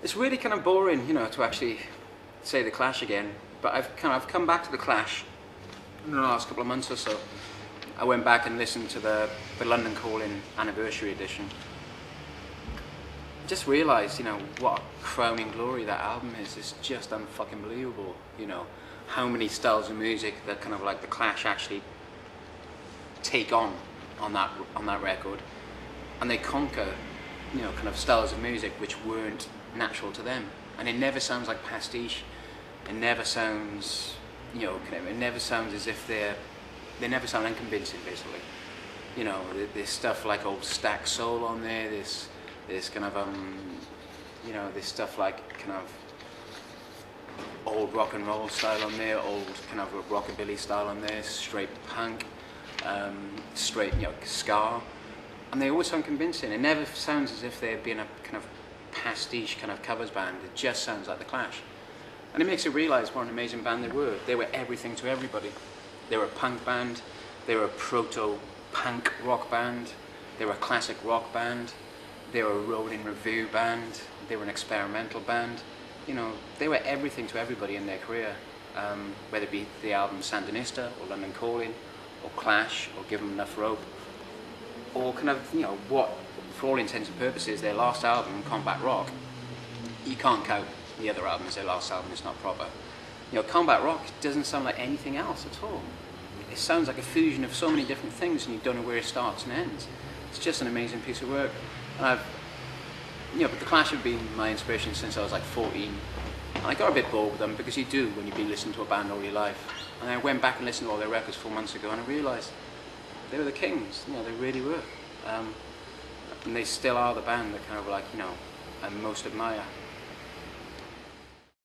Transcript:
It's really kind of boring, you know, to actually say the Clash again. But I've come back to the Clash in the last couple of months or so. I went back and listened to the London Calling Anniversary Edition. Just realised, you know, what crowning glory that album is. It's just unfucking believable, you know, how many styles of music that kind of like the Clash actually take on that record, and they conquer, you know, kind of styles of music which weren't natural to them, and it never sounds like pastiche. It never sounds, you know, it never sounds as if they never sound unconvincing. Basically, you know, there's stuff like old Stack Soul on there. There's kind of you know, there's stuff like kind of old rock and roll style on there, old kind of rockabilly style on there, straight punk, straight, you know, ska, and they always sound convincing. It never sounds as if they're being a kind of pastiche kind of covers band. It just sounds like the Clash, and it makes you realise what an amazing band they were. They were everything to everybody. They were a punk band, they were a proto-punk rock band, they were a classic rock band, they were a rolling review band, they were an experimental band. You know, they were everything to everybody in their career, whether it be the album Sandinista or London Calling or Clash or Give 'Em Enough Rope, or kind of, you know, what for all intents and purposes their last album, Combat Rock. You can't count the other album as their last album. It's not proper. You know, Combat Rock doesn't sound like anything else at all. It sounds like a fusion of so many different things, and you don't know where it starts and ends. It's just an amazing piece of work. And you know, but the Clash have been my inspiration since I was like 14. And I got a bit bored with them, because you do when you've been listening to a band all your life. And I went back and listened to all their records 4 months ago, and I realised they were the kings. You know, they really were. And they still are the band that kind of like, you know, I most admire.